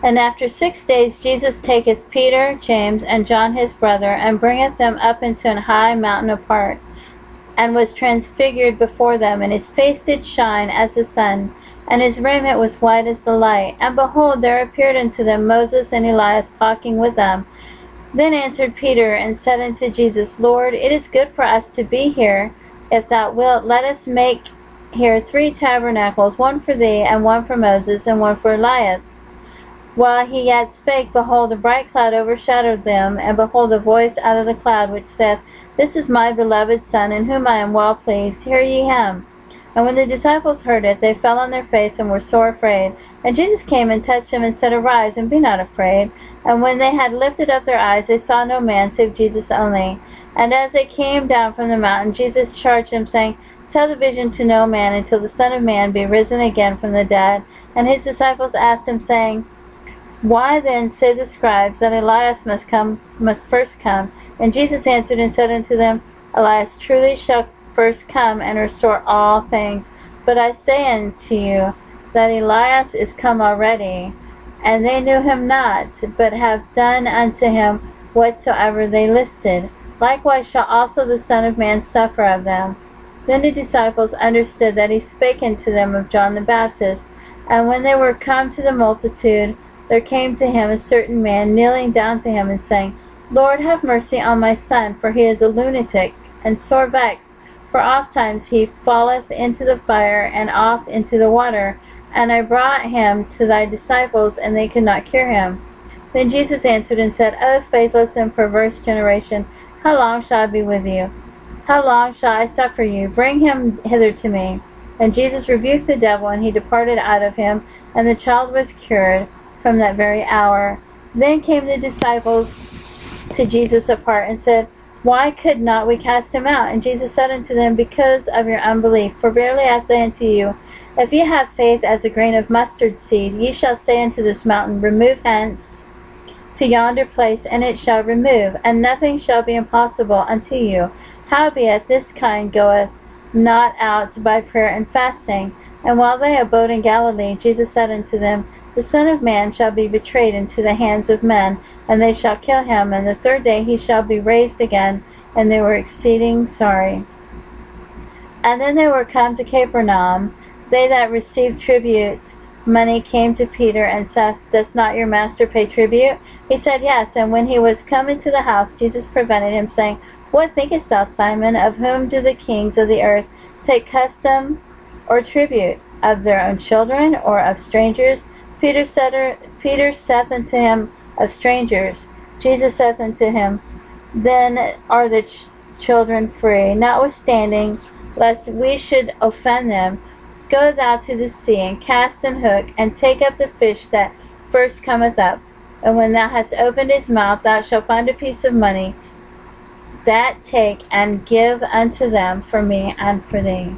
And after 6 days Jesus taketh Peter, James, and John his brother, and bringeth them up into an high mountain apart, and was transfigured before them, and his face did shine as the sun, and his raiment was white as the light. And behold, there appeared unto them Moses and Elias talking with them. Then answered Peter, and said unto Jesus, Lord, it is good for us to be here. If thou wilt, let us make here 3 tabernacles, one for thee, and one for Moses, and one for Elias. While he yet spake, behold, a bright cloud overshadowed them, and behold, a voice out of the cloud, which saith, This is my beloved Son, in whom I am well pleased. Hear ye him. And when the disciples heard it, they fell on their face, and were sore afraid. And Jesus came and touched them, and said, Arise, and be not afraid. And when they had lifted up their eyes, they saw no man, save Jesus only. And as they came down from the mountain, Jesus charged them, saying, Tell the vision to no man, until the Son of Man be risen again from the dead. And his disciples asked him, saying, Why then say the scribes that Elias must first come? And Jesus answered and said unto them, Elias truly shall first come and restore all things. But I say unto you that Elias is come already, and they knew him not, but have done unto him whatsoever they listed. Likewise shall also the Son of Man suffer of them. Then the disciples understood that he spake unto them of John the Baptist. And when they were come to the multitude, there came to him a certain man, kneeling down to him, and saying, Lord, have mercy on my son, for he is a lunatic, and sore vexed. For ofttimes he falleth into the fire, and oft into the water. And I brought him to thy disciples, and they could not cure him. Then Jesus answered and said, O faithless and perverse generation, how long shall I be with you? How long shall I suffer you? Bring him hither to me. And Jesus rebuked the devil, and he departed out of him, and the child was cured from that very hour. Then came the disciples to Jesus apart, and said, Why could not we cast him out? And Jesus said unto them, Because of your unbelief. For verily I say unto you, if ye have faith as a grain of mustard seed, ye shall say unto this mountain, Remove hence to yonder place, and it shall remove, and nothing shall be impossible unto you. Howbeit this kind goeth not out by prayer and fasting. And while they abode in Galilee, Jesus said unto them, The Son of Man shall be betrayed into the hands of men, and they shall kill him, and the 3rd day he shall be raised again. And they were exceeding sorry. And then they were come to Capernaum. They that received tribute money came to Peter, and said, Does not your master pay tribute? He said, Yes. And when he was come into the house, Jesus prevented him, saying, What thinkest thou, Simon? Of whom do the kings of the earth take custom or tribute? Of their own children, or of strangers? Peter saith unto him, Of strangers. Jesus saith unto him, Then are the children free. Notwithstanding, lest we should offend them, go thou to the sea, and cast an hook, and take up the fish that first cometh up. And when thou hast opened his mouth, thou shalt find a piece of money. That take and give unto them for me and for thee.